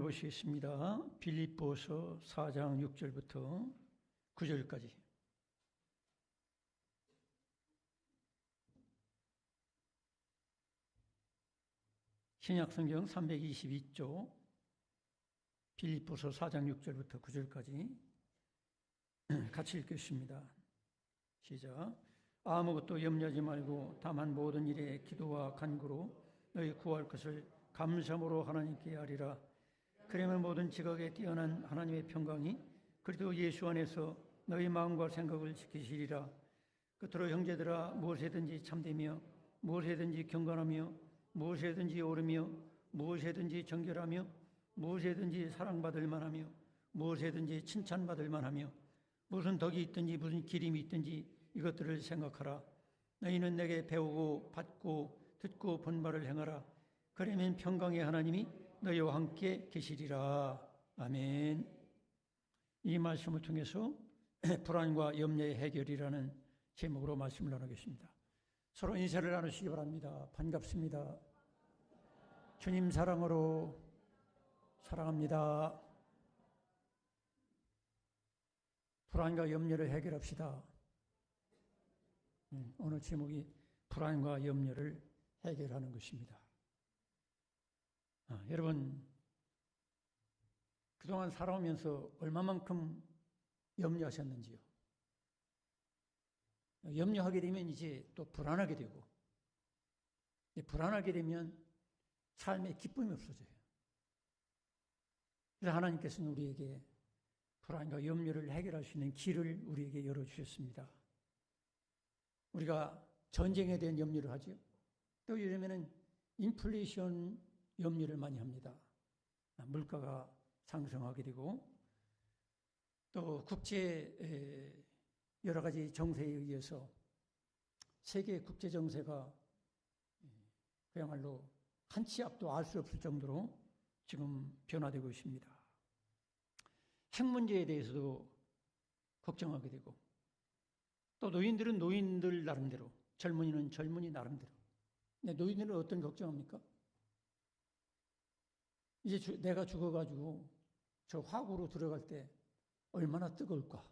보시겠습니다. 빌립보서 4장 6절부터 9절까지. 신약성경 322쪽 빌립보서 4장 6절부터 9절까지 같이 읽겠습니다. 시작. 아무것도 염려하지 말고 다만 모든 일에 기도와 간구로 너희 구할 것을 감사함으로 하나님께 아뢰라. 그러면 모든 지각에 뛰어난 하나님의 평강이 그리스도 예수 안에서 너희 마음과 생각을 지키시리라. 끝으로 형제들아, 무엇에든지 참되며 무엇에든지 경건하며 무엇에든지 옳으며 무엇에든지 정결하며 무엇에든지 사랑받을 만하며 무엇에든지 칭찬받을 만하며 무슨 덕이 있든지 무슨 기림이 있든지 이것들을 생각하라. 너희는 내게 배우고 받고 듣고 본 바를 행하라. 그러면 평강의 하나님이 너희와 함께 계시리라. 아멘. 이 말씀을 통해서 불안과 염려의 해결이라는 제목으로 말씀을 나누겠습니다. 서로 인사를 나누시기 바랍니다. 반갑습니다. 주님 사랑으로 사랑합니다. 불안과 염려를 해결합시다. 오늘 제목이 불안과 염려를 해결하는 것입니다. 여러분, 그동안 살아오면서 얼마만큼 염려하셨는지요? 염려하게 되면 이제 또 불안하게 되고, 불안하게 되면 삶에 기쁨이 없어져요. 그래서 하나님께서는 우리에게 불안과 염려를 해결할 수 있는 길을 우리에게 열어주셨습니다. 우리가 전쟁에 대한 염려를 하죠. 또 요즘에는 인플레이션 염려를 많이 합니다. 물가가 상승하게 되고 또 국제 여러 가지 정세에 의해서 세계 국제 정세가 그야말로 한 치 앞도 알 수 없을 정도로 지금 변화되고 있습니다. 핵 문제에 대해서도 걱정하게 되고 또 노인들은 노인들 나름대로, 젊은이는 젊은이 나름대로. 근데 노인들은 어떤 걱정합니까? 이제 내가 죽어가지고 저 화구로 들어갈 때 얼마나 뜨거울까?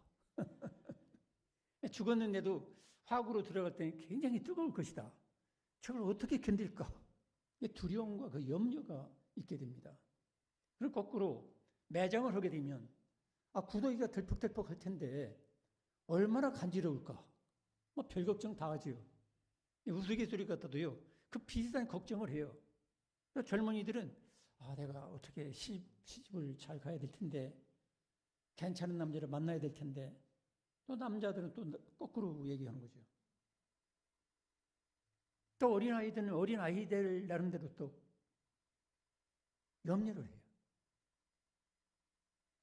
죽었는데도 화구로 들어갈 때 굉장히 뜨거울 것이다. 저걸 어떻게 견딜까? 두려움과 그 염려가 있게 됩니다. 그리고 거꾸로 매장을 하게 되면 구더기가 덜컥덜컥 할 텐데 얼마나 간지러울까? 별 걱정 다 하지요. 우스갯소리 같아도요, 그 비슷한 걱정을 해요. 젊은이들은 내가 어떻게 시집을 잘 가야 될 텐데, 괜찮은 남자를 만나야 될 텐데, 또 남자들은 또 거꾸로 얘기하는 거죠. 또 어린아이들은 어린아이들 나름대로 또 염려를 해요.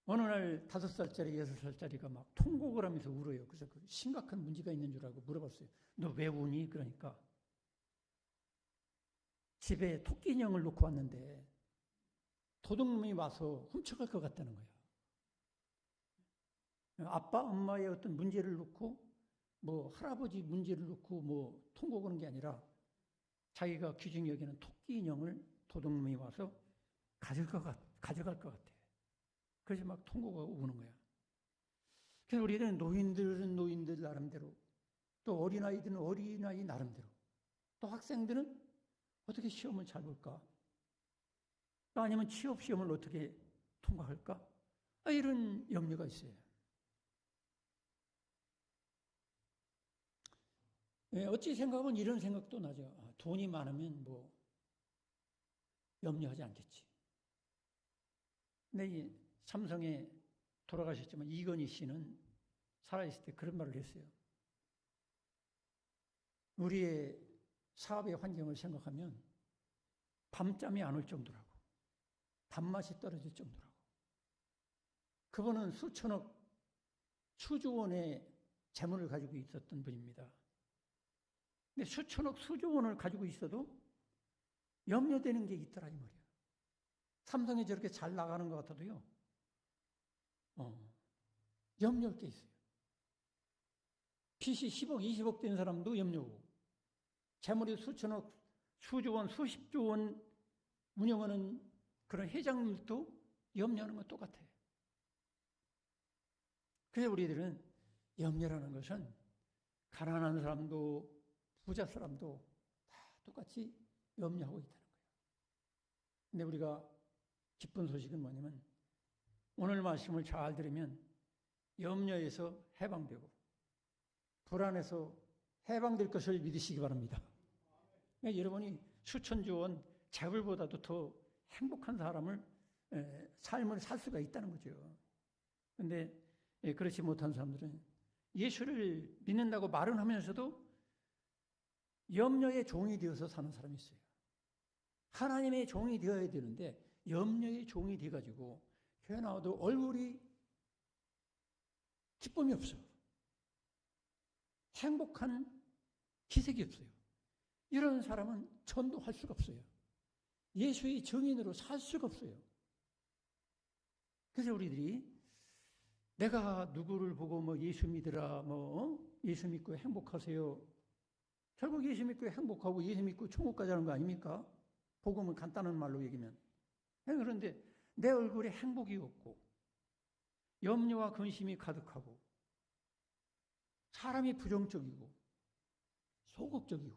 어느 날 5살짜리, 6살짜리가 막 통곡을 하면서 울어요. 그래서 그 심각한 문제가 있는 줄 알고 물어봤어요. 너 왜 우니? 그러니까 집에 토끼 인형을 놓고 왔는데 도둑놈이 와서 훔쳐갈 것 같다는 거야. 아빠, 엄마의 어떤 문제를 놓고 할아버지 문제를 놓고 통곡하는 게 아니라 자기가 귀중히 여기는 토끼 인형을 도둑놈이 와서 가져갈 것 같아. 그래서 막 통곡하고 우는 거야. 그래서 우리는 노인들은 노인들 나름대로, 또 어린아이들은 어린아이 나름대로, 또 학생들은 어떻게 시험을 잘 볼까? 또 아니면 취업 시험을 어떻게 통과할까? 이런 염려가 있어요. 어찌 생각하면 이런 생각도 나죠. 돈이 많으면 염려하지 않겠지. 근데 이 삼성에 돌아가셨지만 이건희 씨는 살아있을 때 그런 말을 했어요. 우리의 사업의 환경을 생각하면 밤잠이 안 올 정도라고, 밥맛이 떨어질 정도라고. 그분은 수천억, 수조 원의 재물을 가지고 있었던 분입니다. 근데 수천억, 수조 원을 가지고 있어도 염려되는 게 있더라 이 말이야. 삼성이 저렇게 잘 나가는 것 같아도요, 염려할 게 있어요. 빚이 10억, 20억 된 사람도 염려하고, 재물이 수천억, 수조 원, 수십조 원 운영하는 그런 회장들도 염려하는 건 똑같아요. 그래서 우리들은 염려라는 것은 가난한 사람도 부자 사람도 다 똑같이 염려하고 있다는 거예요. 근데 우리가 기쁜 소식은 뭐냐면 오늘 말씀을 잘 들으면 염려에서 해방되고 불안에서 해방될 것을 믿으시기 바랍니다. 그러니까 여러분이 수천조 원 재물보다도 더 행복한 삶을 살 수가 있다는 거죠. 그런데 그렇지 못한 사람들은 예수를 믿는다고 말은 하면서도 염려의 종이 되어서 사는 사람이 있어요. 하나님의 종이 되어야 되는데 염려의 종이 돼가지고 교회 나와도 얼굴이 기쁨이 없어요. 행복한 기색이 없어요. 이런 사람은 전도할 수가 없어요. 예수의 증인으로 살 수가 없어요. 그래서 우리들이 내가 누구를 보고 뭐 예수 믿으라, 예수 믿고 행복하세요. 결국 예수 믿고 행복하고 예수 믿고 천국 가자는 거 아닙니까? 복음은 간단한 말로 얘기하면. 그런데 내 얼굴에 행복이 없고 염려와 근심이 가득하고 사람이 부정적이고 소극적이고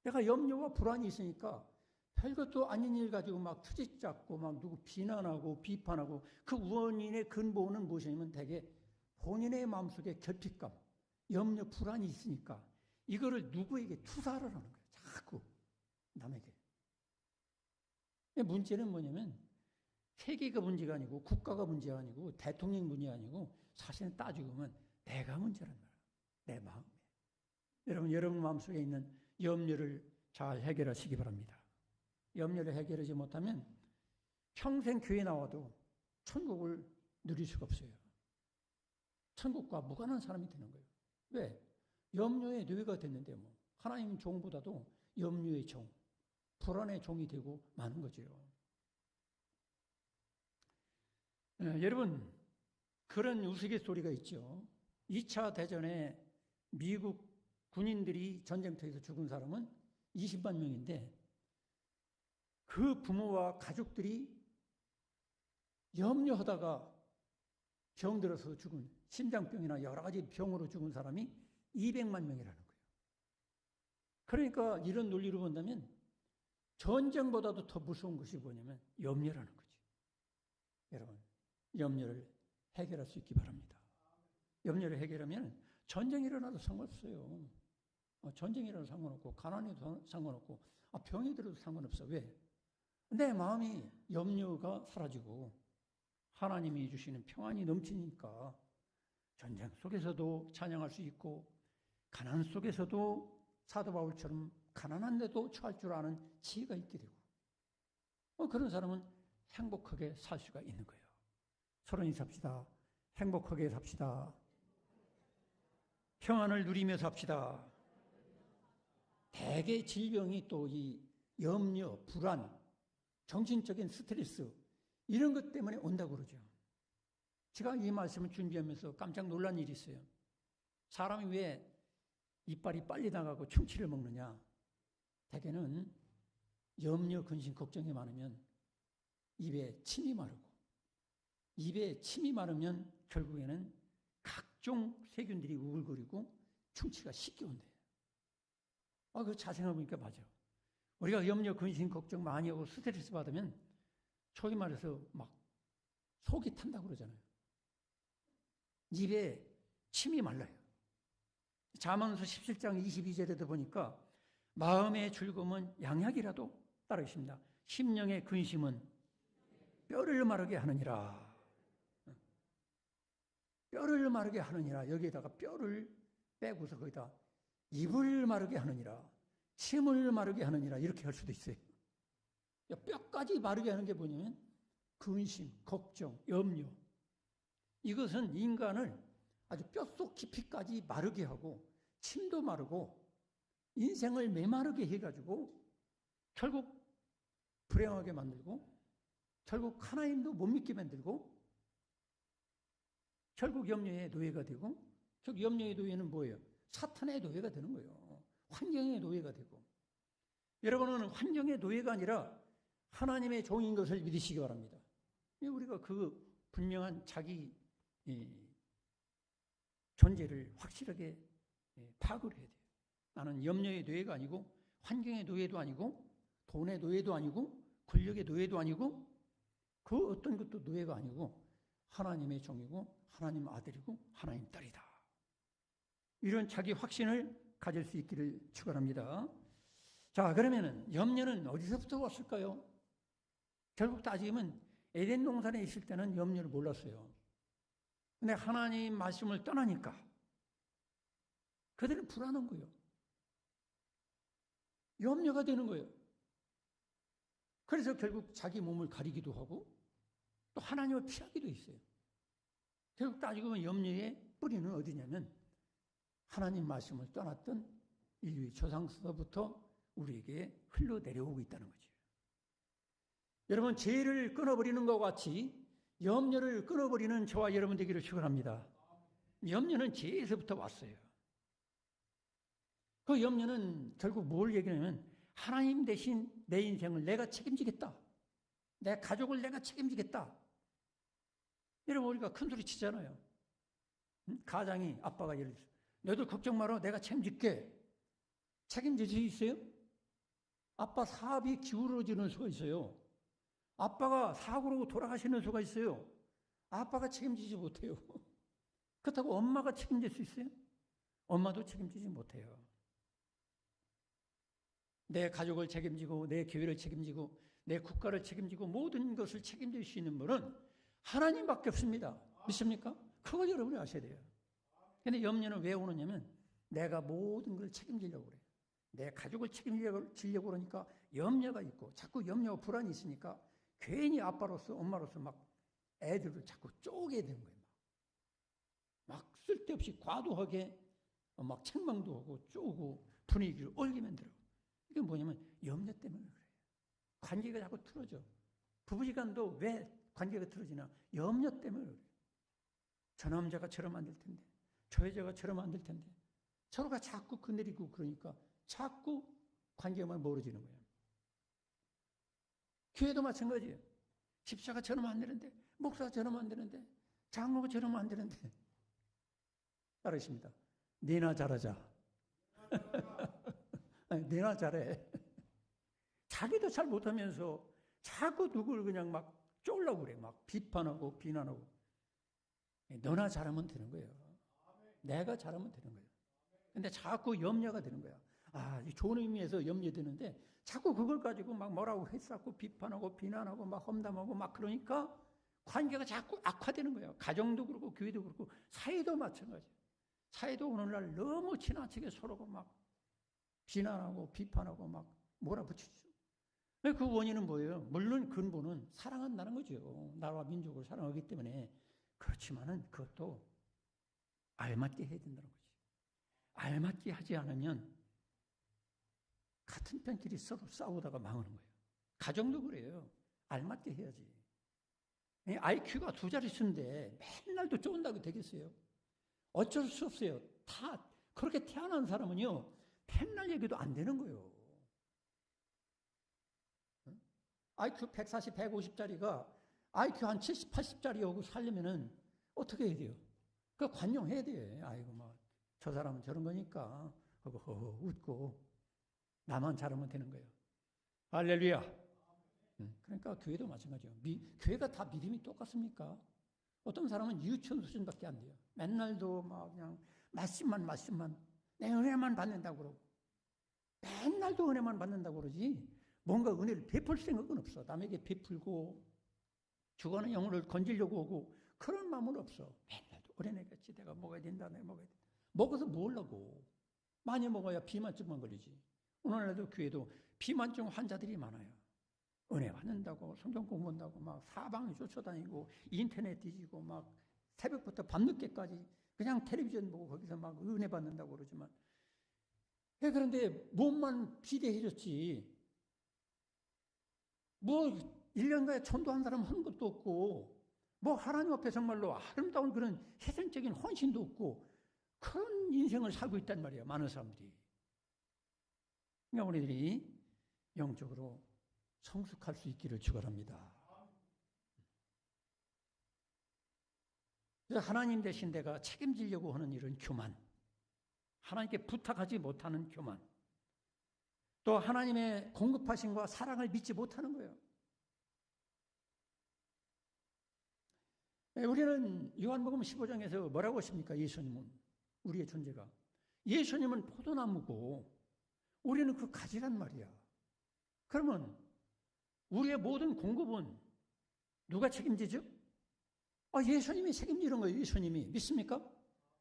내가 염려와 불안이 있으니까 별것도 아닌 일 가지고 막 트집 잡고 막 누구 비난하고 비판하고 그 원인의 근본은 무엇이냐면 대개 본인의 마음속에 결핍감, 염려, 불안이 있으니까 이거를 누구에게 투사를 하는 거예요. 자꾸 남에게. 문제는 뭐냐면 세계가 문제가 아니고 국가가 문제가 아니고 대통령 문제가 아니고 사실은 따지고 보면 내가 문제란 말이에요. 내 마음에. 여러분 마음속에 있는 염려를 잘 해결하시기 바랍니다. 염려를 해결하지 못하면 평생 교회 나와도 천국을 누릴 수가 없어요. 천국과 무관한 사람이 되는 거예요. 왜? 염려의 노예가 됐는데 하나님 종보다도 염려의 종, 불안의 종이 되고 마는 거죠. 여러분 그런 우스갯소리가 있죠. 2차 대전에 미국 군인들이 전쟁터에서 죽은 사람은 20만 명인데 그 부모와 가족들이 염려하다가 병들어서 죽은 심장병이나 여러 가지 병으로 죽은 사람이 200만 명이라는 거예요. 그러니까 이런 논리로 본다면 전쟁보다도 더 무서운 것이 뭐냐면 염려라는 거지. 여러분 염려를 해결할 수 있기 바랍니다. 염려를 해결하면 전쟁이 일어나도 상관없어요. 전쟁이 일어나도 상관없고 가난에도 상관없고 병이 들어도 상관없어. 왜? 내 마음이 염려가 사라지고 하나님이 주시는 평안이 넘치니까 전쟁 속에서도 찬양할 수 있고 가난 속에서도 사도 바울처럼 가난한데도 처할 줄 아는 지혜가 있게 되고 그런 사람은 행복하게 살 수가 있는 거예요. 서로 삽시다. 행복하게 삽시다. 평안을 누리며 삽시다. 대개 질병이 또 이 염려, 불안, 정신적인 스트레스 이런 것 때문에 온다고 그러죠. 제가 이 말씀을 준비하면서 깜짝 놀란 일이 있어요. 사람이 왜 이빨이 빨리 나가고 충치를 먹느냐? 대개는 염려, 근심, 걱정이 많으면 입에 침이 마르고 입에 침이 마르면 결국에는 각종 세균들이 우글거리고 충치가 쉽게 온대요. 그거 자세히 보니까 맞아. 우리가 염려, 근심, 걱정 많이 하고 스트레스 받으면 소위 말해서 막 속이 탄다고 그러잖아요. 입에 침이 말라요. 잠언서 17장 22절에도 보니까 마음의 즐거움은 양약이라도 따르고 있습니다. 심령의 근심은 뼈를 마르게 하느니라. 뼈를 마르게 하느니라. 여기에다가 뼈를 빼고서 거기다 입을 마르게 하느니라. 침을 마르게 하느니라. 이렇게 할 수도 있어요. 뼈까지 마르게 하는 게 뭐냐면 근심, 걱정, 염려. 이것은 인간을 아주 뼛속 깊이까지 마르게 하고 침도 마르고 인생을 메마르게 해가지고 결국 불행하게 만들고 결국 하나님도 못 믿게 만들고 결국 염려의 노예가 되고 결국 염려의 노예는 뭐예요? 사탄의 노예가 되는 거예요. 환경의 노예가 되고 여러분은 환경의 노예가 아니라 하나님의 종인 것을 믿으시기 바랍니다. 우리가 그 분명한 자기 존재를 확실하게 파악을 해야 돼요. 나는 염려의 노예가 아니고 환경의 노예도 아니고 돈의 노예도 아니고 권력의 노예도 아니고 그 어떤 것도 노예가 아니고 하나님의 종이고 하나님 아들이고 하나님 딸이다. 이런 자기 확신을 가질 수 있기를 축원합니다. 자, 그러면은 염려는 어디서부터 왔을까요? 결국 따지면 에덴 동산에 있을 때는 염려를 몰랐어요. 근데 하나님 말씀을 떠나니까 그들은 불안한 거예요. 염려가 되는 거예요. 그래서 결국 자기 몸을 가리기도 하고 또 하나님을 피하기도 했어요. 결국 따지고 보면 염려의 뿌리는 어디냐면 하나님 말씀을 떠났던 인류의 조상서부터 우리에게 흘러내려오고 있다는 거죠. 여러분, 죄를 끊어버리는 것과 같이 염려를 끊어버리는 저와 여러분 되기를 축원합니다. 염려는 죄에서부터 왔어요. 그 염려는 결국 뭘 얘기하냐면 하나님 대신 내 인생을 내가 책임지겠다. 내 가족을 내가 책임지겠다. 여러분, 우리가 큰 소리 치잖아요. 가장이 아빠가 예를 들어서 너희들 걱정 마라, 내가 책임질게. 책임질 수 있어요? 아빠 사업이 기울어지는 수가 있어요. 아빠가 사고로 돌아가시는 수가 있어요. 아빠가 책임지지 못해요. 그렇다고 엄마가 책임질 수 있어요? 엄마도 책임지지 못해요. 내 가족을 책임지고 내 교회를 책임지고 내 국가를 책임지고 모든 것을 책임질 수 있는 분은 하나님밖에 없습니다. 믿습니까? 그걸 여러분이 아셔야 돼요. 근데 염려는 왜 오느냐면 내가 모든 걸 책임지려고 그래요. 내 가족을 책임지려고 그러니까 염려가 있고 자꾸 염려와 불안이 있으니까 괜히 아빠로서 엄마로서 막 애들을 자꾸 쪼개야 되는 거예요. 막 쓸데없이 과도하게 막 책망도 하고 쪼고 분위기를 올리면 들어. 이게 뭐냐면 염려 때문에 그래요. 관계가 자꾸 틀어져. 부부지간도 왜 관계가 틀어지나? 염려 때문에 그래요. 저 남자가 저러면 안 될 텐데, 저 여자가 저러면 안 될 텐데, 서로가 자꾸 그늘이고 그러니까 자꾸 관계만 멀어지는 거예요. 교회도 마찬가지예요. 집사가 저러면 안 되는데, 목사가 저러면 안 되는데, 장로가 저러면 안 되는데. 따르십니다. 내나 잘하자. 내나 잘해. 자기도 잘 못하면서 자꾸 누굴 그냥 막 쫄라고 그래. 막 비판하고 비난하고. 너나 잘하면 되는 거예요. 내가 잘하면 되는 거예요. 근데 자꾸 염려가 되는 거야. 아, 좋은 의미에서 염려되는데 자꾸 그걸 가지고 막 뭐라고 했었고 비판하고 비난하고 막 험담하고 막 그러니까 관계가 자꾸 악화되는 거예요. 가정도 그렇고 교회도 그렇고 사회도 마찬가지예요. 사회도 오늘날 너무 지나치게 서로가 막 비난하고 비판하고 막 몰아붙이죠. 그 원인은 뭐예요? 물론 근본은 사랑한다는 거죠. 나라와 민족을 사랑하기 때문에. 그렇지만은 그것도 알맞게 해야 된다는 거지. 알맞게 하지 않으면 같은 편끼리 서로 싸우다가 망하는 거예요. 가정도 그래요. 알맞게 해야지. IQ가 2자릿수인데 맨날도 쫀다고 되겠어요? 어쩔 수 없어요. 다 그렇게 태어난 사람은요, 맨날 얘기도 안 되는 거예요. IQ 140, 150짜리가 IQ 한 70, 80짜리하고 살려면은 어떻게 해야 돼요? 그 관용해야 돼. 아이고, 뭐, 저 사람은 저런 거니까. 하고, 웃고, 나만 잘하면 되는 거예요. 할렐루야. 그러니까 교회도 마찬가지예요. 교회가 다 믿음이 똑같습니까? 어떤 사람은 유치원 수준밖에 안 돼요. 맨날도 막 그냥 말씀만, 내 은혜만 받는다고 그러고. 맨날도 은혜만 받는다고 그러지. 뭔가 은혜를 베풀 생각은 없어. 남에게 베풀고, 죽어가는 영혼을 건지려고 하고, 그런 마음은 없어. 맨날도 어린애같이 내가 먹어야 된다, 내가 먹어야 된다. 먹어서 뭘 하고. 많이 먹어야 비만증만 걸리지. 오늘날도 교회도 비만증 환자들이 많아요. 은혜 받는다고, 성경 공부한다고, 막 사방에 쫓아다니고, 인터넷 뒤지고, 막 새벽부터 밤늦게까지 그냥 텔레비전 보고 거기서 막 은혜 받는다고 그러지만. 그런데 몸만 비대해졌지. 뭐 1년간에 전도한 사람 한 것도 없고, 뭐 하나님 앞에 정말로 아름다운 그런 희생적인 헌신도 없고, 그런 인생을 살고 있단 말이에요. 많은 사람들이. 그러니까 우리들이 영적으로 성숙할 수 있기를 축원합니다. 그래서 하나님 대신 내가 책임지려고 하는 이런 교만, 하나님께 부탁하지 못하는 교만, 또 하나님의 공급하심과 사랑을 믿지 못하는 거예요. 우리는 요한복음 15장에서 뭐라고 하십니까? 예수님은, 우리의 존재가. 예수님은 포도나무고 우리는 그 가지란 말이야. 그러면 우리의 모든 공급은 누가 책임지죠? 예수님이 책임지는 거예요. 예수님이. 믿습니까?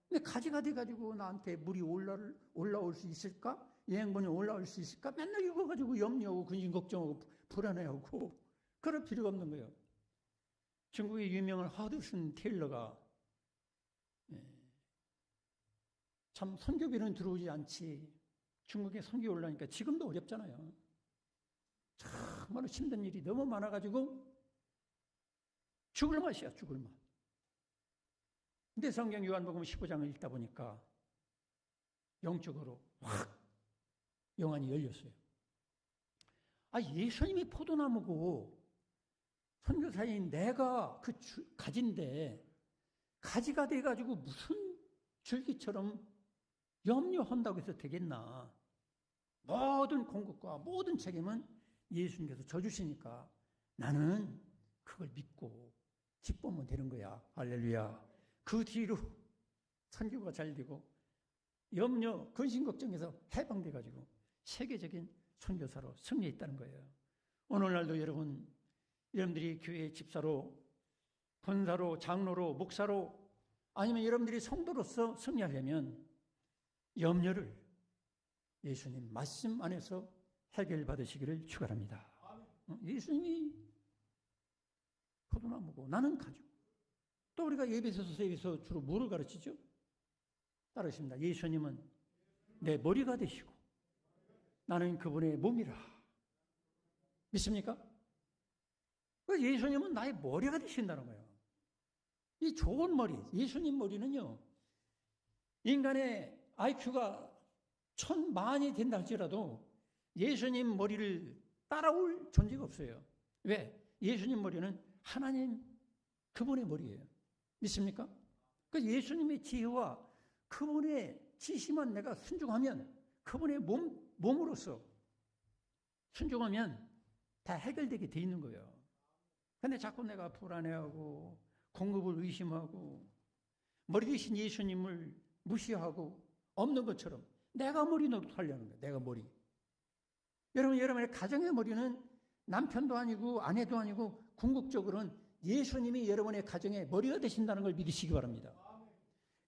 근데 가지가 돼가지고 나한테 물이 올라올 수 있을까? 영양분이 올라올 수 있을까? 맨날 이거 가지고 염려하고 근심 걱정하고 불안해하고 그럴 필요가 없는 거예요. 중국의 유명한 허드슨 테일러가 참 선교비는 들어오지 않지. 중국에 선교 올라니까 지금도 어렵잖아요. 정말 힘든 일이 너무 많아가지고 죽을 맛이야, 죽을 맛. 근데 성경 요한복음 15장을 읽다 보니까 영적으로 확 영안이 열렸어요. 예수님이 포도나무고 선교사인 내가 그 가지인데 가지가 돼가지고 무슨 줄기처럼 염려한다고 해서 되겠나. 모든 공급과 모든 책임은 예수님께서 져주시니까 나는 그걸 믿고 기쁘면 되는 거야. 할렐루야. 그 뒤로 선교가 잘 되고 염려, 근심, 걱정에서 해방돼가지고 세계적인 선교사로 승리했다는 거예요. 오늘날도 여러분들이 교회 집사로, 권사로, 장로로, 목사로 아니면 여러분들이 성도로서 승리하려면 염려를 예수님 말씀 안에서 해결받으시기를 축원합니다. 예수님이 포도나무고 나는 가지고, 또 우리가 에베소서에서 주로 뭐를 가르치죠? 따르십니다. 예수님은 내 머리가 되시고 나는 그분의 몸이라. 믿습니까? 예수님은 나의 머리가 되신다는 거예요. 이 좋은 머리, 예수님 머리는요, 인간의 IQ가 1000만이 된다 할지라도 예수님 머리를 따라올 존재가 없어요. 왜? 예수님 머리는 하나님 그분의 머리예요. 믿습니까? 그 예수님의 지혜와 그분의 지시만 내가 순종하면, 그분의 몸으로서 순종하면 다 해결되게 돼 있는 거예요. 근데 자꾸 내가 불안해하고 공급을 의심하고 머리 대신 예수님을 무시하고 없는 것처럼 내가 머리 놓고 하려는 거예요. 내가 머리. 여러분의 가정의 머리는 남편도 아니고 아내도 아니고 궁극적으로는 예수님이 여러분의 가정의 머리가 되신다는 걸 믿으시기 바랍니다.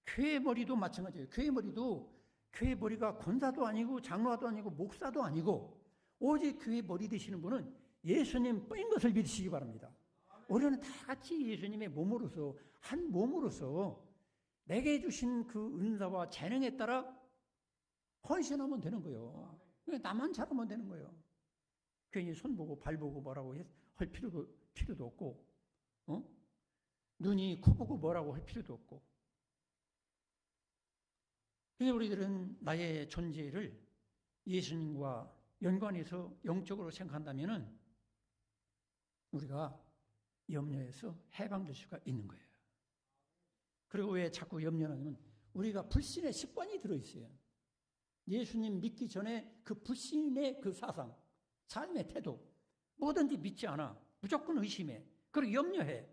교회 머리도 마찬가지예요. 교회 머리가 권사도 아니고 장로도 아니고 목사도 아니고 오직 교회 머리 되시는 분은 예수님 뿐인 것을 믿으시기 바랍니다. 우리는 다 같이 예수님의 몸으로서, 한 몸으로서 내게 주신 그 은사와 재능에 따라 헌신하면 되는 거예요. 나만 잘하면 되는 거예요. 괜히 손 보고 발 보고 뭐라고 할 필요도 없고, 눈이 코 보고 뭐라고 할 필요도 없고. 그래서 우리들은 나의 존재를 예수님과 연관해서 영적으로 생각한다면 우리가 염려에서 해방될 수가 있는 거예요. 그리고 왜 자꾸 염려하냐면 우리가 불신의 습관이 들어있어요. 예수님 믿기 전에 그 불신의 그 사상, 삶의 태도, 뭐든지 믿지 않아. 무조건 의심해. 그리고 염려해.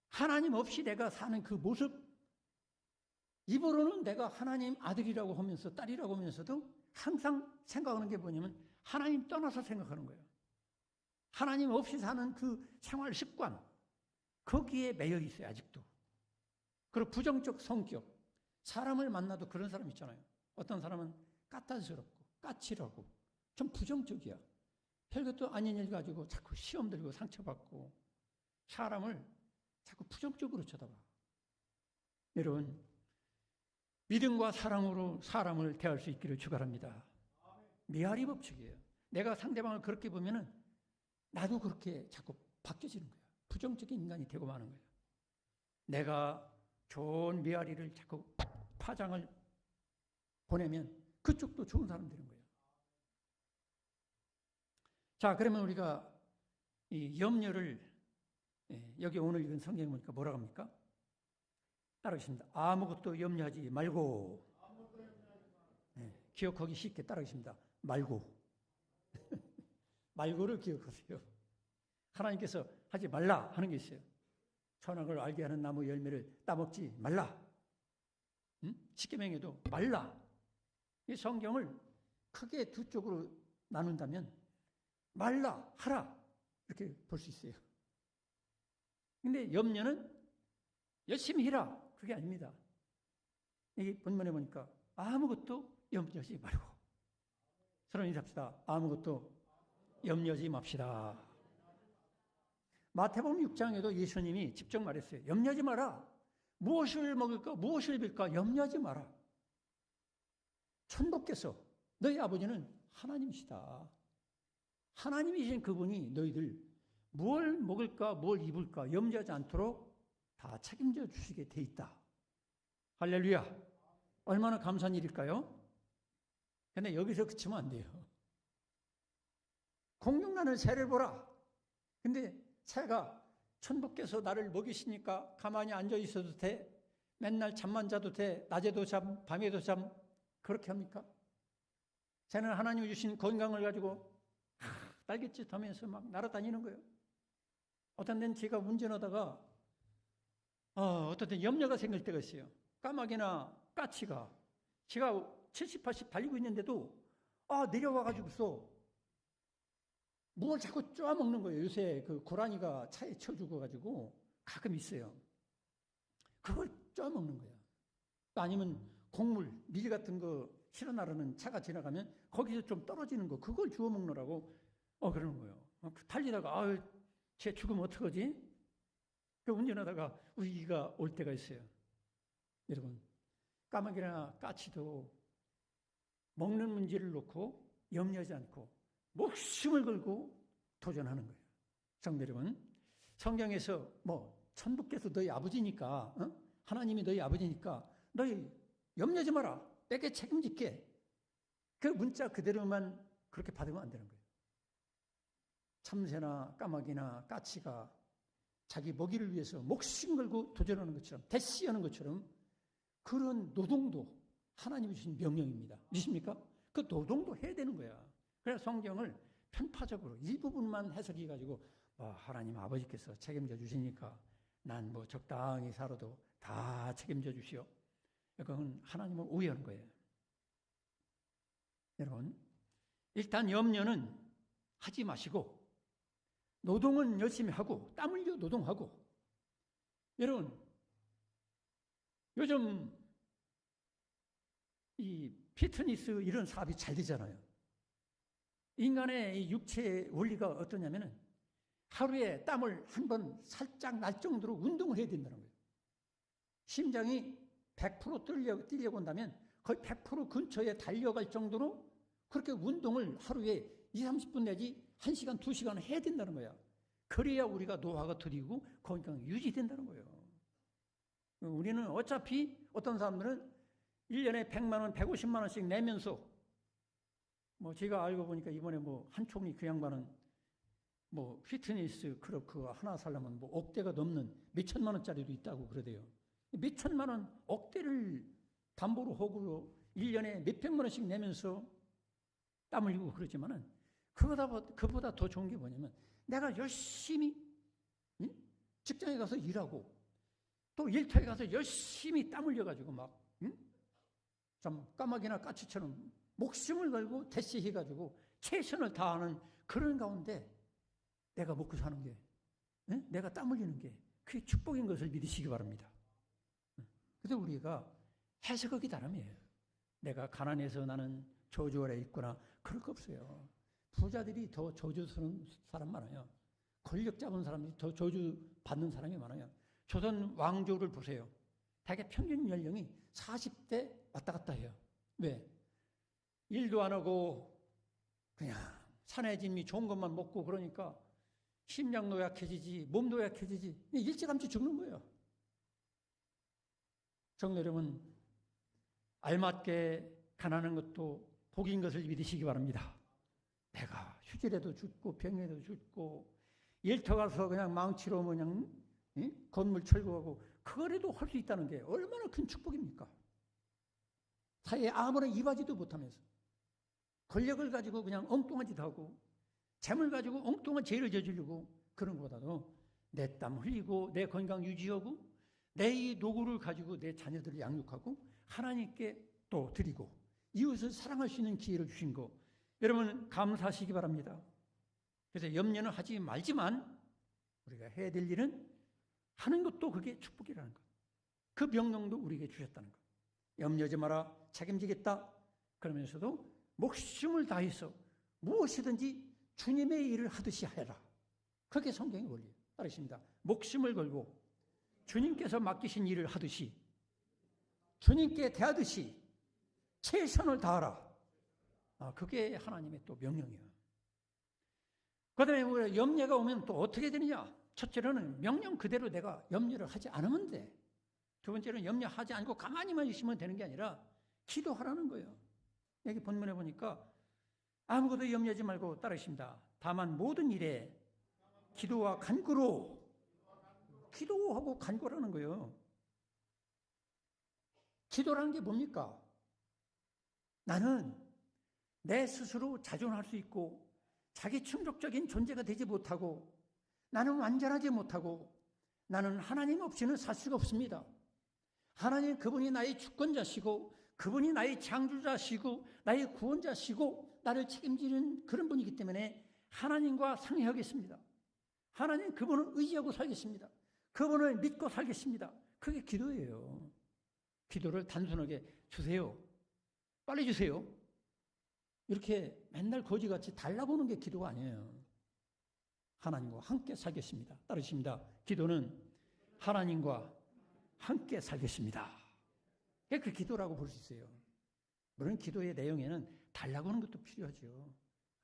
하나님 없이 내가 사는 그 모습, 입으로는 내가 하나님 아들이라고 하면서 딸이라고 하면서도 항상 생각하는 게 뭐냐면 하나님 떠나서 생각하는 거예요. 하나님 없이 사는 그 생활 습관, 거기에 매여 있어요, 아직도. 그리고 부정적 성격, 사람을 만나도 그런 사람 있잖아요. 어떤 사람은 까탈스럽고 까칠하고 좀 부정적이야. 별것도 아닌 일 가지고 자꾸 시험 들고 상처받고 사람을 자꾸 부정적으로 쳐다봐. 여러분, 믿음과 사랑으로 사람을 대할 수 있기를 축원합니다. 메아리 법칙이에요. 내가 상대방을 그렇게 보면은 나도 그렇게 자꾸 바뀌어지는 거예요. 부정적인 인간이 되고 마는 거예요. 내가 좋은 메아리를 자꾸 파장을 보내면 그쪽도 좋은 사람 되는 거예요. 자, 그러면 우리가 이 염려를, 여기 오늘 읽은 성경에 보니까 뭐라고 합니까? 따라하겠습니다. 아무것도 염려하지 말고. 네, 기억하기 쉽게 따라하겠습니다. 말고. 말고를 기억하세요. 하나님께서 하지 말라 하는 게 있어요. 선악을 알게 하는 나무 열매를 따먹지 말라. 십계명에도 말라. 이 성경을 크게 두 쪽으로 나눈다면 말라, 하라 이렇게 볼 수 있어요. 근데 염려는 열심히 해라. 그게 아닙니다. 이 본문에 보니까 아무것도 염려하지 말고. 서로 인사합시다. 아무것도 염려하지 맙시다. 마태복음 6장에도 예수님이 직접 말했어요. 염려하지 마라. 무엇을 먹을까, 무엇을 입을까 염려하지 마라. 천부께서 너희 아버지는 하나님이시다. 하나님이신 그분이 너희들 뭘 먹을까, 뭘 입을까 염려하지 않도록 다 책임져 주시게 돼 있다. 할렐루야. 얼마나 감사한 일일까요? 근데 여기서 그치면 안 돼요. 공룡나는 새를 보라. 근데 새가 천부께서 나를 먹이시니까 가만히 앉아 있어도 돼? 맨날 잠만 자도 돼? 낮에도 잠, 밤에도 잠? 그렇게 합니까? 새는 하나님이 주신 건강을 가지고 날갯짓 하면서 막 날아다니는 거예요. 어떤 데는 제가 운전하다가 어떤 데 염려가 생길 때가 있어요. 까마귀나 까치가 제가 70, 80 달리고 있는데도 내려와가지고서 뭘 자꾸 쪼아먹는 거예요. 요새 그 고라니가 차에 쳐 죽어가지고 가끔 있어요. 그걸 쪼아먹는 거야. 아니면 곡물, 밀 같은 거 실어 나르는 차가 지나가면 거기서 좀 떨어지는 거 그걸 주워 먹느라고 그러는 거예요. 달리다가 쟤 죽으면 어떡하지? 그 운전하다가 위기가 올 때가 있어요. 여러분, 까마귀나 까치도 먹는 문제를 놓고 염려하지 않고 목숨을 걸고 도전하는 거예요. 성도 여러분, 성경에서 천부께서 너희 아버지니까, 하나님이 너희 아버지니까 너희 염려하지 마라. 내게 책임질게. 그 문자 그대로만 그렇게 받으면 안 되는 거예요. 참새나 까마귀나 까치가 자기 먹이를 위해서 목숨 걸고 도전하는 것처럼, 대시하는 것처럼 그런 노동도 하나님이 주신 명령입니다. 믿습니까? 그 노동도 해야 되는 거야. 그래서 성경을 편파적으로 일부분만 해석해가지고 하나님 아버지께서 책임져 주시니까 난 적당히 살아도 다 책임져 주시오. 그건 하나님을 오해하는 거예요. 여러분, 일단 염려는 하지 마시고 노동은 열심히 하고 땀 흘려 노동하고. 여러분, 요즘 이 피트니스 이런 사업이 잘 되잖아요. 인간의 이 육체의 원리가 어떠냐면은 하루에 땀을 한 번 살짝 날 정도로 운동을 해야 된다는 거예요. 심장이 100% 뛰려고 한다면 거의 100% 근처에 달려갈 정도로 그렇게 운동을 하루에 20-30분 내지 1시간, 2시간 해야 된다는 거야. 그래야 우리가 노화가 들이고 건강이 유지된다는 거예요. 우리는 어차피 어떤 사람들은 1년에 100만 원, 150만 원씩 내면서 제가 알고 보니까 이번에 한 총리 그 양반은 피트니스 클럽 그거 하나 살려면 억대가 넘는 몇천만 원짜리도 있다고 그러대요. 몇천만 원, 억대를 담보로 하고 1년에 몇백만 원씩 내면서 땀 흘리고 그러지만은 그보다 더 좋은 게 뭐냐면 내가 열심히 직장에 가서 일하고 또 일터에 가서 열심히 땀 흘려가지고 좀 까마귀나 까치처럼 목숨을 걸고 대시해가지고 최선을 다하는 그런 가운데 내가 먹고 사는 게, 내가 땀 흘리는 게 그게 축복인 것을 믿으시기 바랍니다. 그래서 우리가 해석하기 나름이에요. 내가 가난해서 나는 저주 아래 있구나. 그럴 거 없어요. 부자들이 더 저주스러운 사람 많아요. 권력 잡은 사람들이 더 저주 받는 사람이 많아요. 조선 왕조를 보세요. 대개 평균 연령이 40대 왔다 갔다 해요. 왜? 일도 안 하고 그냥 산의 진미 좋은 것만 먹고 그러니까 심장도 약해지지 몸도 약해지지 일찌감치 죽는 거예요. 성도 여러분, 알맞게 가난한 것도 복인 것을 믿으시기 바랍니다. 내가 휴질에도 죽고 병에도 죽고 일터 가서 그냥 망치로 그냥 건물 철거하고 그거라도 할 수 있다는 게 얼마나 큰 축복입니까? 사회에 아무런 이바지도 못하면서 권력을 가지고 그냥 엉뚱한 짓 하고 재물 가지고 엉뚱한 죄를 저지르고 그런 것보다도 내 땀 흘리고 내 건강 유지하고 내 이 노고를 가지고 내 자녀들을 양육하고 하나님께 또 드리고 이웃을 사랑할 수 있는 기회를 주신 거 여러분 감사하시기 바랍니다. 그래서 염려는 하지 말지만 우리가 해야 될 일은 하는 것도 그게 축복이라는 것. 그 명령도 우리에게 주셨다는 것. 염려하지 마라, 책임지겠다. 그러면서도 목숨을 다해서 무엇이든지 주님의 일을 하듯이 해라. 그게 성경의 원리예요. 따르십니다. 목숨을 걸고 주님께서 맡기신 일을 하듯이 주님께 대하듯이 최선을 다하라. 그게 하나님의 또 명령이에요. 그 다음에 우리가 염려가 오면 또 어떻게 되느냐? 첫째로는 명령 그대로 내가 염려를 하지 않으면 돼. 두 번째로는 염려하지 않고 가만히만 있으면 되는 게 아니라 기도하라는 거예요. 여기 본문에 보니까 아무것도 염려하지 말고 따르십니다. 다만 모든 일에 기도와 간구로 기도하고 간구라는 거예요. 기도라는 게 뭡니까? 나는 내 스스로 자존할 수 있고 자기 충족적인 존재가 되지 못하고 나는 완전하지 못하고 나는 하나님 없이는 살 수가 없습니다. 하나님 그분이 나의 주권자시고 그분이 나의 창조자시고 나의 구원자시고 나를 책임지는 그런 분이기 때문에 하나님과 상의하겠습니다. 하나님 그분을 의지하고 살겠습니다. 그분을 믿고 살겠습니다. 그게 기도예요. 기도를 단순하게 주세요. 빨리 주세요. 이렇게 맨날 거지같이 달라고 하는 게 기도가 아니에요. 하나님과 함께 살겠습니다. 따르십니다. 기도는 하나님과 함께 살겠습니다. 그 기도라고 볼 수 있어요. 물론 기도의 내용에는 달라고 하는 것도 필요하죠.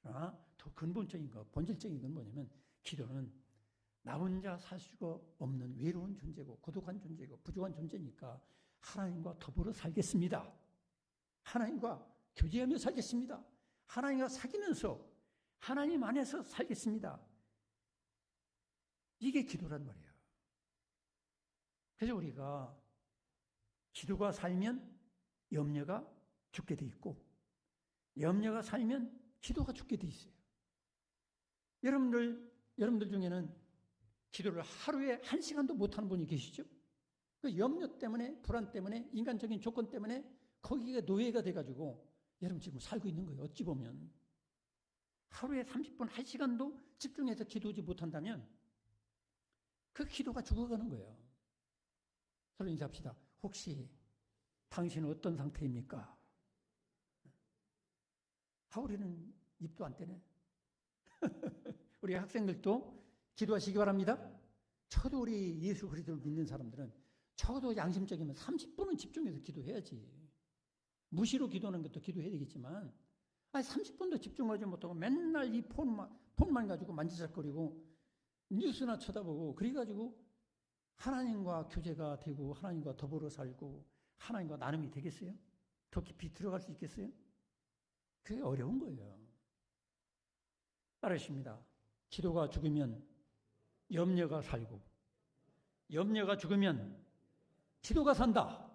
그러나 더 근본적인 것, 본질적인 건 뭐냐면 기도는 나 혼자 살 수가 없는 외로운 존재고 고독한 존재고 부족한 존재니까 하나님과 더불어 살겠습니다. 하나님과 교제하며 살겠습니다. 하나님과 사귀면서 하나님 안에서 살겠습니다. 이게 기도란 말이에요. 그래서 우리가 기도가 살면 염려가 죽게 돼 있고 염려가 살면 기도가 죽게 돼 있어요. 여러분들 중에는 기도를 하루에 1시간도 못하는 분이 계시죠? 그 염려 때문에 불안 때문에 인간적인 조건 때문에 거기가 노예가 돼가지고 여러분 지금 살고 있는 거예요. 어찌 보면 하루에 30분 1시간도 집중해서 기도하지 못한다면 그 기도가 죽어가는 거예요. 서로 인사합시다. 혹시 당신은 어떤 상태입니까? 우리는 입도 안 떼네. 우리 학생들도 기도하시기 바랍니다. 저도 우리 예수 그리스도를 믿는 사람들은 적어도 양심적이면 30분은 집중해서 기도해야지. 무시로 기도하는 것도 기도해야 되겠지만 30분도 집중하지 못하고 맨날 이 폰만 가지고 만지작거리고 뉴스나 쳐다보고 그래가지고 하나님과 교제가 되고 하나님과 더불어 살고 하나님과 나눔이 되겠어요? 더 깊이 들어갈 수 있겠어요? 그게 어려운 거예요. 따르십니다. 기도가 죽으면 염려가 살고 염려가 죽으면 기도가 산다.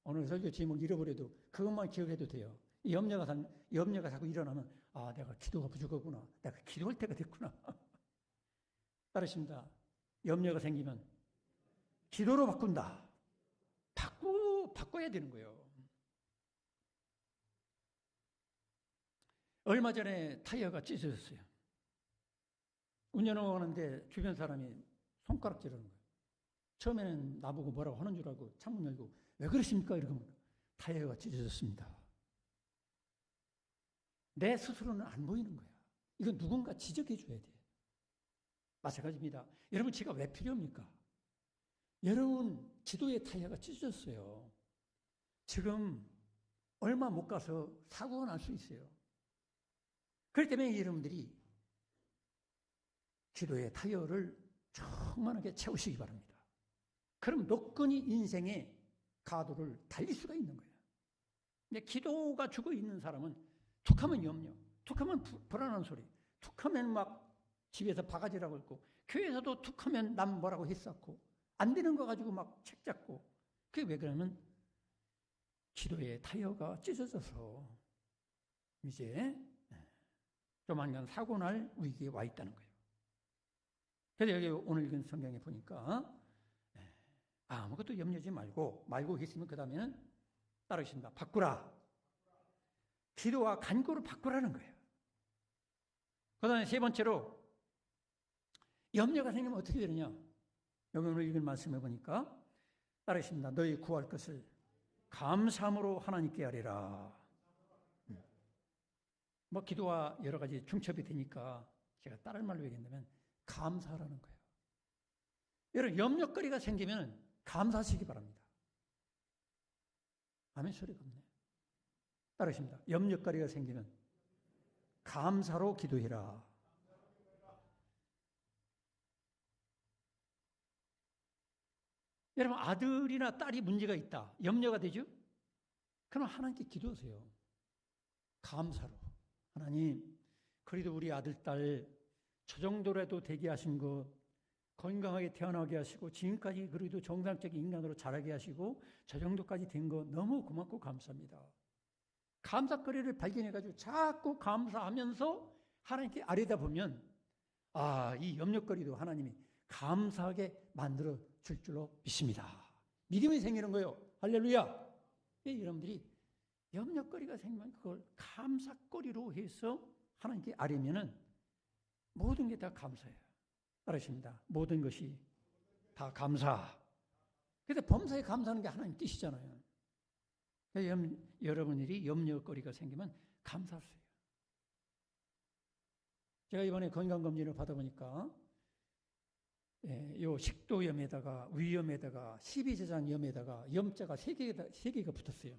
오늘 설교 제목 잃어버려도 그것만 기억해도 돼요. 염려가 자꾸 일어나면 내가 기도가 부족하구나. 내가 기도할 때가 됐구나. 따르십니다. 염려가 생기면 기도로 바꾼다. 바꿔야 되는 거예요. 얼마 전에 타이어가 찢어졌어요. 운전하고 가는데 주변 사람이 손가락질하는 거예요. 처음에는 나보고 뭐라고 하는 줄 알고 창문 열고 왜 그러십니까? 이러면 타이어가 찢어졌습니다. 내 스스로는 안 보이는 거야. 이건 누군가 지적해 줘야 돼. 마찬가지입니다. 여러분 제가 왜 필요합니까? 여러분 기도의 타이어가 찢어졌어요. 지금 얼마 못 가서 사고가 날 수 있어요. 그렇기 때문에 여러분들이 기도의 타이어를 충만하게 채우시기 바랍니다. 그럼 노끈히 인생의 가도를 달릴 수가 있는 거예요. 근데 기도가 죽어 있는 사람은 툭하면 염려, 툭하면 불안한 소리, 툭하면 막 집에서 바가지라고 있고 교회에서도 툭 하면 남 뭐라고 했었고, 안 되는 거 가지고 막 책 잡고. 그게 왜 그러면 기도의 타이어가 찢어져서 이제 조만간 사고 날 위기에 와 있다는 거예요. 그래서 여기 오늘 읽은 성경에 보니까 아무것도 염려하지 말고 계시면 그 다음에는 따르신다. 바꾸라. 기도와 간구를 바꾸라는 거예요. 그 다음에 세 번째로 염려가 생기면 어떻게 되느냐. 여기 오늘 읽은 말씀해 보니까 따르십니다. 너희 구할 것을 감사함으로 하나님께 하리라. 뭐 기도와 여러 가지 중첩이 되니까 제가 다른 말로 얘기한다면 감사하라는 거예요. 여러분 염려거리가 생기면 감사하시기 바랍니다. 아멘 소리가 없네. 따르십니다. 염려거리가 생기면 감사로 기도해라. 여러분 아들이나 딸이 문제가 있다. 염려가 되죠? 그럼 하나님께 기도하세요. 감사로. 하나님, 그래도 우리 아들, 딸 저 정도라도 되게 하신 것, 건강하게 태어나게 하시고 지금까지 그래도 정상적인 인간으로 자라게 하시고 저 정도까지 된 거 너무 고맙고 감사합니다. 감사거리를 발견해가지고 자꾸 감사하면서 하나님께 아뢰다 보면 이 염려거리도 하나님이 감사하게 만들어 줄 줄로 믿습니다. 믿음이 생기는 거예요. 할렐루야. 여러분들이 염려거리가 생기면 그걸 감사거리로 해서 하나님께 아뢰면은 모든 게 다 감사해요. 알으십니다. 모든 것이 다 감사. 그래서 범사에 감사하는 게 하나님 뜻이잖아요. 여러분들이 염려거리가 생기면 감사하세요. 제가 이번에 건강검진을 받아보니까 요 식도염에다가 위염에다가 십이제장염에다가 염자가 세 개가 붙었어요.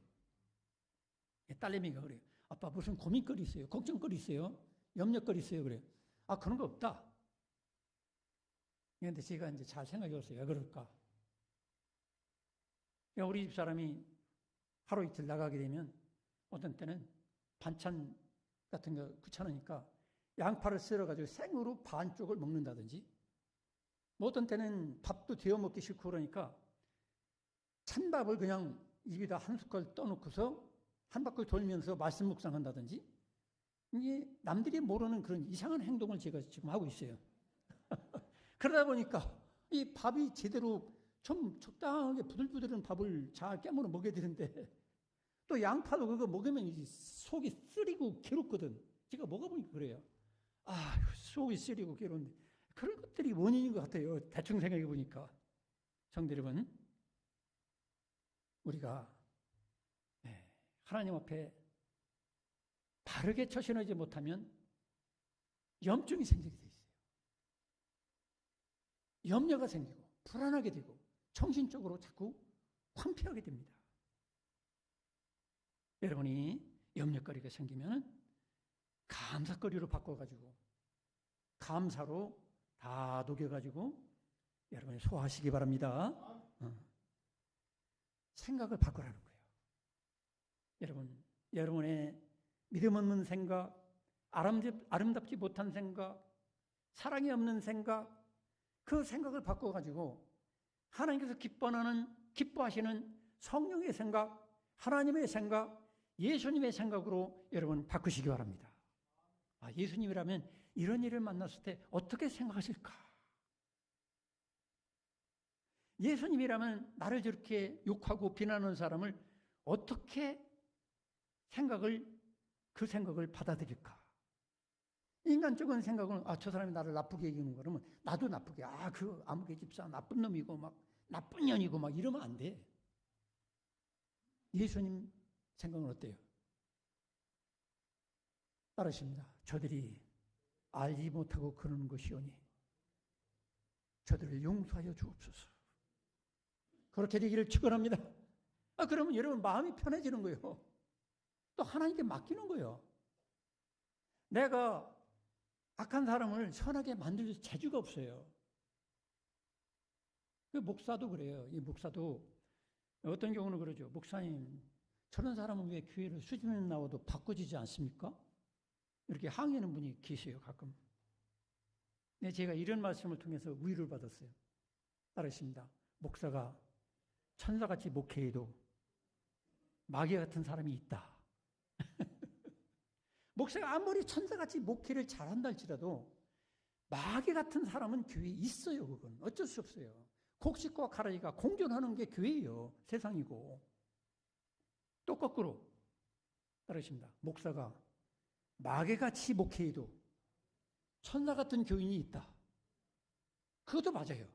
딸내미가 그래요. 아빠 무슨 고민거리 있어요? 걱정거리 있어요? 염려거리 있어요? 그래요. 그런 거 없다. 그런데 제가 이제 잘 생각해 봤어요. 왜 그럴까? 우리 집 사람이 하루 이틀 나가게 되면 어떤 때는 반찬 같은 거 귀찮으니까 양파를 썰어가지고 생으로 반쪽을 먹는다든지 뭐 어떤 때는 밥도 데워 먹기 싫고 그러니까 찬밥을 그냥 입에다 한 숟갈 떠놓고서 한 바퀴 돌면서 말씀 묵상한다든지 이게 남들이 모르는 그런 이상한 행동을 제가 지금 하고 있어요. 그러다 보니까 이 밥이 제대로 좀 적당하게 부들부들한 밥을 잘 깨물어 먹여야 되는데 또 양파도 그거 먹으면 속이 쓰리고 괴롭거든. 제가 먹어보니까 그래요. 속이 쓰리고 괴로운데 그런 것들이 원인인 것 같아요. 대충 생각해 보니까. 성도 여러분, 우리가 하나님 앞에 바르게 처신하지 못하면 염증이 생기게 돼 있어요. 염려가 생기고 불안하게 되고 정신적으로 자꾸 황폐하게 됩니다. 여러분이 염려거리가 생기면 감사거리로 바꿔가지고 감사로 다 녹여가지고 여러분이 소화하시기 바랍니다. 생각을 바꾸라는 거예요. 여러분의 믿음 없는 생각, 아름답지 못한 생각, 사랑이 없는 생각, 그 생각을 바꿔가지고 하나님께서 기뻐하시는 성령의 생각, 하나님의 생각, 예수님의 생각으로 여러분 바꾸시기 바랍니다. 예수님이라면 이런 일을 만났을 때 어떻게 생각하실까? 예수님이라면 나를 저렇게 욕하고 비난하는 사람을 어떻게 그 생각을 받아들일까? 인간적인 생각은 저 사람이 나를 나쁘게 얘기하는 거라면 나도 나쁘게 그 아무개 집사 나쁜 놈이고 막 나쁜 년이고 막 이러면 안 돼. 예수님 생각은 어때요? 따르십니다. 저들이 알지 못하고 그러는 것이오니 저들을 용서하여 주옵소서. 그렇게 되기를 축원합니다. 그러면 여러분 마음이 편해지는 거예요. 또 하나님께 맡기는 거예요. 내가 악한 사람을 선하게 만들 재주가 없어요. 그 목사도 그래요. 이 목사도 어떤 경우는 그러죠. 목사님, 저런 사람은 왜 교회를 수집에 나와도 바꿔지지 않습니까? 이렇게 항의하는 분이 계세요, 가끔. 네, 제가 이런 말씀을 통해서 위로를 받았어요. 따르십니다. 목사가 천사같이 목회해도 마귀 같은 사람이 있다. 목사가 아무리 천사같이 목회를 잘한다 할지라도 마귀 같은 사람은 교회에 있어요. 그건 어쩔 수 없어요. 곡식과 가라지가 공존하는 게 교회예요. 세상이고. 또 거꾸로 따르십니다. 목사가 마귀같이 목회해도 천사 같은 교인이 있다. 그것도 맞아요.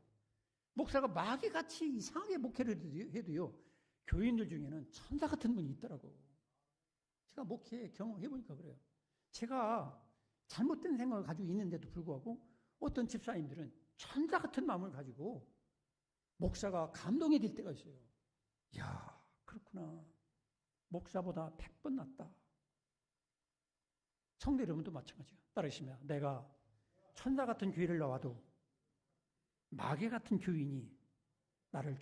목사가 마귀같이 이상하게 목회를 해도요, 교인들 중에는 천사 같은 분이 있더라고. 제가 목회 경험해보니까 그래요. 제가 잘못된 생각을 가지고 있는데도 불구하고 어떤 집사님들은 천사 같은 마음을 가지고 목사가 감동이 될 때가 있어요. 이야, 그렇구나. 목사보다 100번 낫다. 성도 여러분도 마찬가지예요. 따르시면 내가 천사 같은 교회를 나와도 마귀 같은 교인이 나를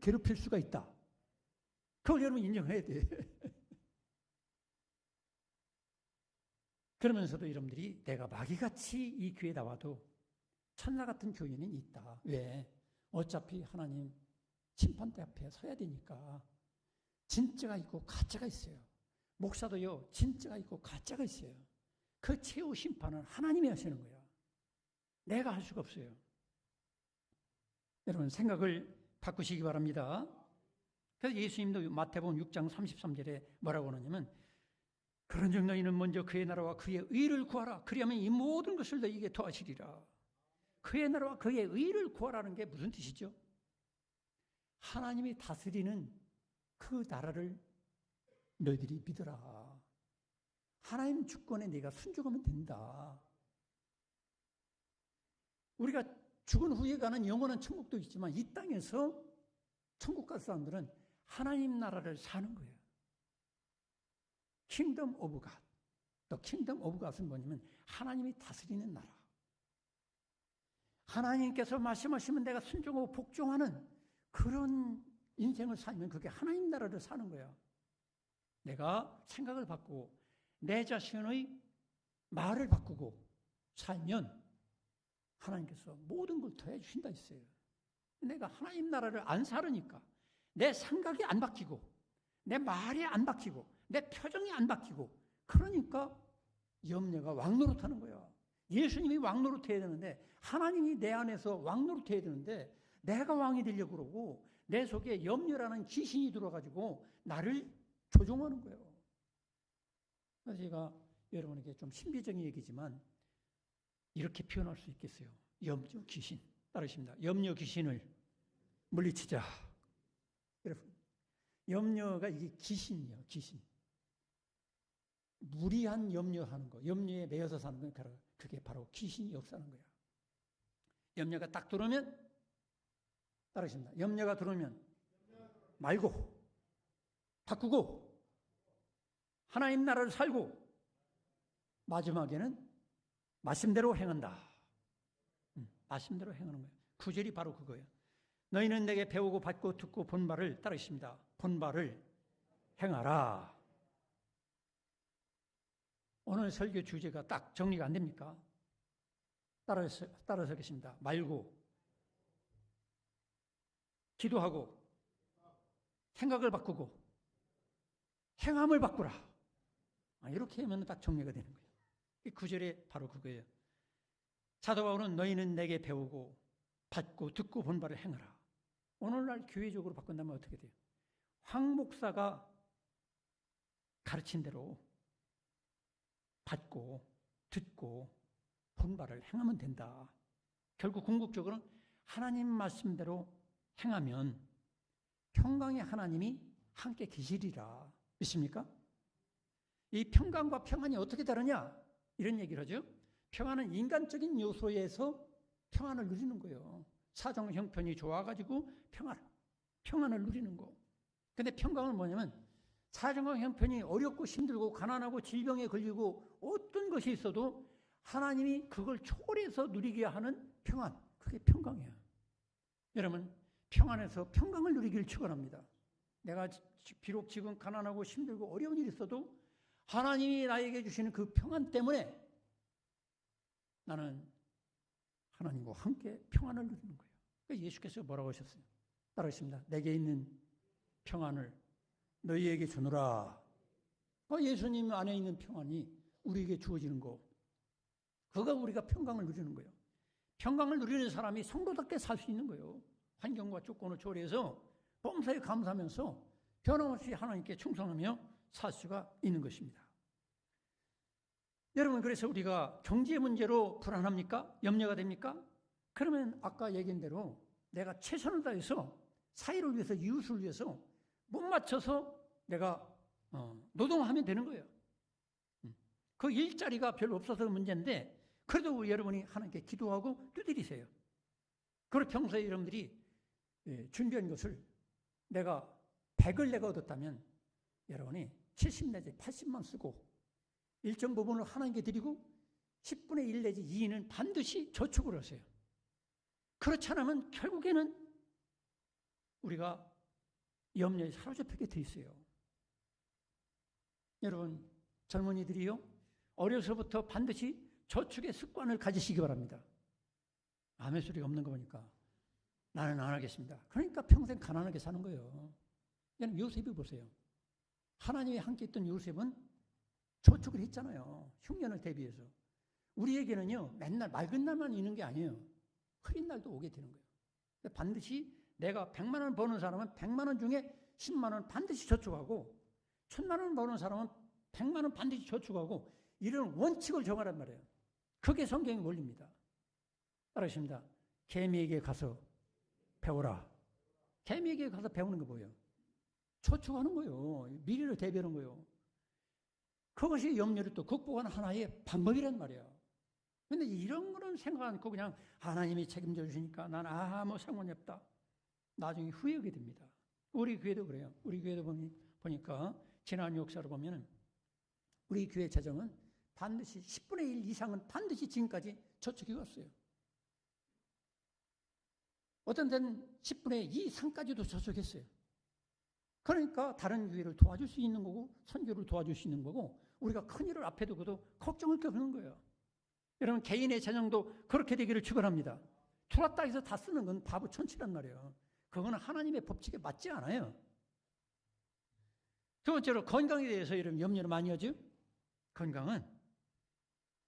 괴롭힐 수가 있다. 그걸 여러분 인정해야 돼. 그러면서도 여러분들이 내가 마귀같이 이 교회에 나와도 천사 같은 교인은 있다. 왜? 어차피 하나님 심판대 앞에 서야 되니까. 진짜가 있고 가짜가 있어요. 목사도요, 진짜가 있고 가짜가 있어요. 그 최후 심판은 하나님이 하시는 거야. 내가 할 수가 없어요. 여러분 생각을 바꾸시기 바랍니다. 그래서 예수님도 마태복음 6장 33절에 뭐라고 하느냐면 그런즉 너희는 먼저 그의 나라와 그의 의를 구하라. 그리하면 이 모든 것을 너희에게 더하시리라. 그의 나라와 그의 의를 구하라는 게 무슨 뜻이죠? 하나님이 다스리는 그 나라를 너희들이 믿어라. 하나님 주권에 네가 순종하면 된다. 우리가 죽은 후에 가는 영원한 천국도 있지만 이 땅에서 천국 갈 사람들은 하나님 나라를 사는 거예요. 킹덤 오브 갓. 또 킹덤 오브 갓은 뭐냐면 하나님이 다스리는 나라. 하나님께서 말씀하시면 내가 순종하고 복종하는 그런 인생을 살면 그게 하나님 나라를 사는 거야. 내가 생각을 바꾸고 내 자신의 말을 바꾸고 살면 하나님께서 모든 걸 더해 주신다 했어요. 내가 하나님 나라를 안 살으니까 내 생각이 안 바뀌고 내 말이 안 바뀌고 내 표정이 안 바뀌고 그러니까 염려가 왕노릇하는 거야. 예수님이 왕노릇해야 되는데 하나님이 내 안에서 왕노릇해야 되는데 내가 왕이 되려고 그러고 내 속에 염려라는 귀신이 들어가지고 나를 조종하는 거예요. 그래서 제가 여러분에게 좀 신비적인 얘기지만 이렇게 표현할 수 있겠어요. 염려 귀신. 따르십니다. 염려 귀신을 물리치자. 여러분, 염려가 이게 귀신이에요. 귀신. 무리한 염려하는 거, 염려에 매여서 사는 건 그게 바로 귀신이 역사하는 거야. 염려가 딱 들어오면 따르십니다. 염려가 들어오면 말고 바꾸고 하나님 나라를 살고 마지막에는 말씀대로 행한다. 말씀대로 행하는 거예요. 구절이 바로 그거예요. 너희는 내게 배우고 받고 듣고 본 바를 따르십니다. 본 바를 행하라. 오늘 설교 주제가 딱 정리가 안 됩니까? 따라서 계십니다. 말고 기도하고 생각을 바꾸고 행함을 바꾸라. 이렇게 하면 딱 정리가 되는 거예요. 이 구절에 바로 그거예요. 사도 바울은 너희는 내게 배우고 받고 듣고 본 바를 행하라. 오늘날 교회적으로 바꾼다면 어떻게 돼요? 황 목사가 가르친 대로 받고 듣고 본 바를 행하면 된다. 결국 궁극적으로는 하나님 말씀대로 행하면 평강의 하나님이 함께 계시리라. 믿습니까? 이 평강과 평안이 어떻게 다르냐? 이런 얘기를 하죠. 평안은 인간적인 요소에서 평안을 누리는 거예요. 사정 형편이 좋아가지고 평안을 누리는 거. 근데 평강은 뭐냐면 사정과 형편이 어렵고 힘들고 가난하고 질병에 걸리고 어떤 것이 있어도 하나님이 그걸 초월해서 누리게 하는 평안. 그게 평강이에요. 여러분, 평안에서 평강을 누리기를 축원합니다. 내가 비록 지금 가난하고 힘들고 어려운 일이 있어도 하나님이 나에게 주시는 그 평안 때문에 나는 하나님과 함께 평안을 누리는 거예요. 그러니까 예수께서 뭐라고 하셨어요? 따라하십니다. 내게 있는 평안을 너희에게 주노라. 예수님 안에 있는 평안이 우리에게 주어지는 거. 그거 우리가 평강을 누리는 거예요. 평강을 누리는 사람이 성도답게 살 수 있는 거예요. 환경과 조건을 초월해서 범사에 감사하면서 변함없이 하나님께 충성하며 살 수가 있는 것입니다. 여러분, 그래서 우리가 경제 문제로 불안합니까? 염려가 됩니까? 그러면 아까 얘기한 대로 내가 최선을 다해서 사회를 위해서, 이웃을 위해서 못 맞춰서 내가 노동하면 되는 거예요. 그 일자리가 별로 없어서 문제인데 그래도 여러분이 하나님께 기도하고 두드리세요. 그리고 평소에 여러분들이 준비한 것을 내가 100을 내가 얻었다면 여러분이 70 내지 80만 쓰고 일정 부분을 하나님께 드리고 10분의 1 내지 2는 반드시 저축을 하세요. 그렇지 않으면 결국에는 우리가 염려에 사로잡히게 돼 있어요. 여러분, 젊은이들이요, 어려서부터 반드시 저축의 습관을 가지시기 바랍니다. 아멘 소리가 없는 거 보니까 나는 안 하겠습니다. 그러니까 평생 가난하게 사는 거예요. 여러분, 요셉을 보세요. 하나님이 함께 있던 요셉은 저축을 했잖아요. 흉년을 대비해서. 우리에게는요, 맨날 맑은 날만 있는 게 아니에요. 흐린 날도 오게 되는 거예요. 반드시 내가 100만 원 버는 사람은 100만 원 중에 10만 원 반드시 저축하고 1000만 원 버는 사람은 100만 원 반드시 저축하고 이런 원칙을 정하란 말이에요. 그게 성경의 원리입니다. 따라하십니다. 개미에게 가서 배워라. 개미에게 가서 배우는 게 뭐예요? 저축하는 거예요. 미래를 대비하는 거예요. 그것이 염려를 또 극복하는 하나의 방법이란 말이에요. 근데 이런 거는 생각 않고 그냥 하나님이 책임져 주시니까 난 아무 상관이 없다. 나중에 후회하게 됩니다. 우리 교회도 그래요. 우리 교회도 보니까 지난 역사를 보면 우리 교회 재정은 반드시 10분의 1 이상은 반드시 지금까지 저축해 왔어요. 어떤 데는 10분의 2 이상까지도 저축했어요. 그러니까 다른 교회를 도와줄 수 있는 거고 선교를 도와줄 수 있는 거고 우리가 큰일을 앞에 두고도 걱정을 게 없는 거예요. 여러분, 개인의 재정도 그렇게 되기를 축원합니다. 투라따 해서 다 쓰는 건 바보 천치란 말이에요. 그거는 하나님의 법칙에 맞지 않아요. 두 번째로 건강에 대해서 여러분 염려를 많이 하죠. 건강은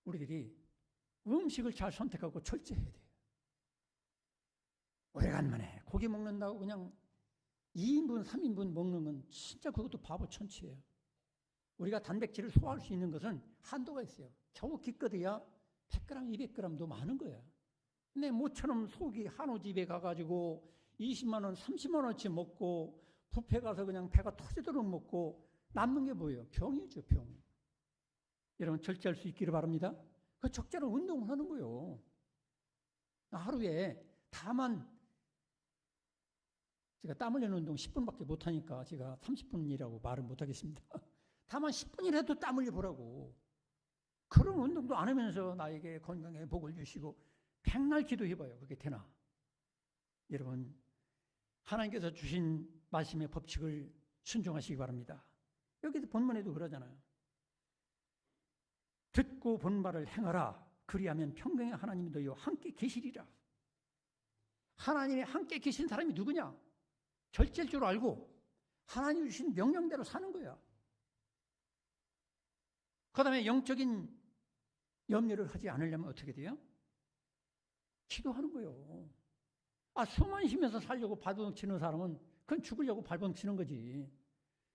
우리들이 음식을 잘 선택하고 철저해야 돼요. 오래간만에 고기 먹는다고 그냥 2인분, 3인분 먹는 건 진짜 그것도 바보 천치예요. 우리가 단백질을 소화할 수 있는 것은 한도가 있어요. 겨우 기껏해야 100g, 200g도 많은 거야. 근데 모처럼 속이 한우 집에 가가지고 20만 원, 30만 원치 먹고 뷔페 가서 그냥 배가 터지도록 먹고 남는 게 뭐예요? 병이죠, 병. 여러분, 절제할 수 있기를 바랍니다. 그 적절한 운동을 하는 거예요. 하루에 다만 제가 땀 흘리는 운동 10분밖에 못하니까 제가 30분이라고 말을 못하겠습니다. 다만 10분이라도 땀 흘려보라고. 그런 운동도 안 하면서 나에게 건강에 복을 주시고 백날 기도해봐요. 그게 되나? 여러분, 하나님께서 주신 말씀의 법칙을 순종하시기 바랍니다. 여기도 본문에도 그러잖아요. 듣고 본 바를 행하라. 그리하면 평강의 하나님이 너희와 함께 계시리라. 하나님이 함께 계신 사람이 누구냐? 절제할 줄 알고 하나님이 주신 명령대로 사는 거야. 그 다음에 영적인 염려를 하지 않으려면 어떻게 돼요? 기도하는 거예요. 숨만 쉬면서 살려고 발버둥 치는 사람은 그건 죽으려고 발버둥 치는 거지.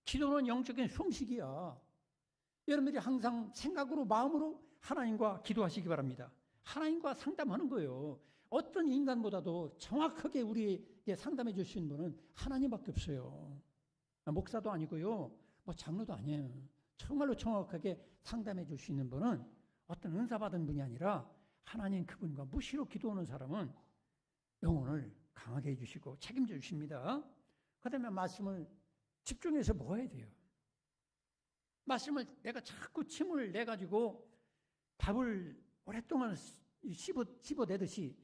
기도는 영적인 숨쉬기야. 여러분들이 항상 생각으로 마음으로 하나님과 기도하시기 바랍니다. 하나님과 상담하는 거예요. 어떤 인간보다도 정확하게 우리에게 상담해 주신 분은 하나님밖에 없어요. 목사도 아니고요. 장로도 아니에요. 정말로 정확하게 상담해 줄 수 있는 분은 어떤 은사 받은 분이 아니라 하나님 그분과 무시로 기도하는 사람은 영혼을 강하게 해주시고 책임져 주십니다. 그 다음에 말씀을 집중해서 먹어야 돼요. 말씀을 내가 자꾸 침을 내가지고 밥을 오랫동안 씹어내듯이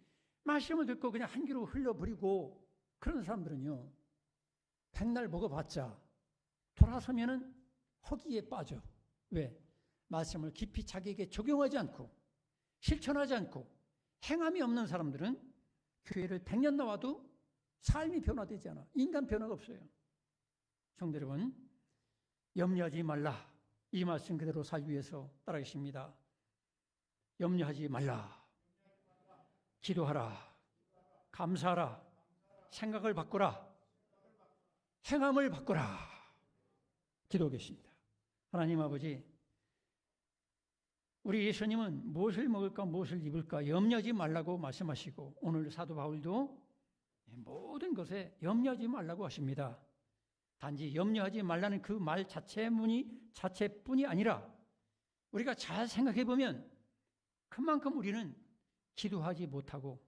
말씀을 듣고 그냥 한 귀로 흘려버리고 그런 사람들은요, 백날 먹어봤자 돌아서면은 허기에 빠져. 왜? 말씀을 깊이 자기에게 적용하지 않고 실천하지 않고 행함이 없는 사람들은 교회를 100년 나와도 삶이 변화되지 않아. 인간 변화가 없어요. 성도 여러분, 염려하지 말라. 이 말씀 그대로 살기 위해서 따라하겠습니다. 염려하지 말라. 기도하라. 감사하라. 생각을 바꾸라. 행함을 바꾸라. 기도하겠습니다. 하나님 아버지, 우리 예수님은 무엇을 먹을까 무엇을 입을까 염려하지 말라고 말씀하시고 오늘 사도 바울도 모든 것에 염려하지 말라고 하십니다. 단지 염려하지 말라는 그 말 자체뿐이 아니라 우리가 잘 생각해 보면 그만큼 우리는 기도하지 못하고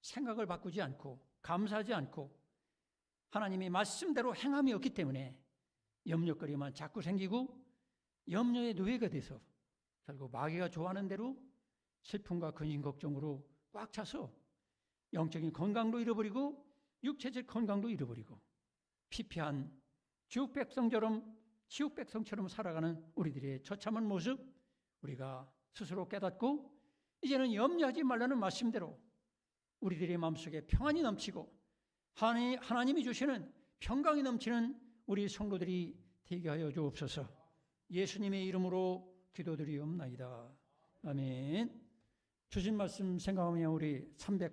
생각을 바꾸지 않고 감사하지 않고 하나님의 말씀대로 행함이 없기 때문에 염려거리만 자꾸 생기고 염려의 노예가 돼서 결국 마귀가 좋아하는 대로 슬픔과 근심 걱정으로 꽉 차서 영적인 건강도 잃어버리고 육체적 건강도 잃어버리고 피폐한 지옥 백성처럼 살아가는 우리들의 처참한 모습 우리가 스스로 깨닫고 이제는 염려하지 말라는 말씀대로 우리들의 마음속에 평안이 넘치고 하나님이 주시는 평강이 넘치는 우리 성도들이 되게 하여 주옵소서. 예수님의 이름으로 기도드리옵나이다. 아멘. 주신 말씀 생각하며 우리 300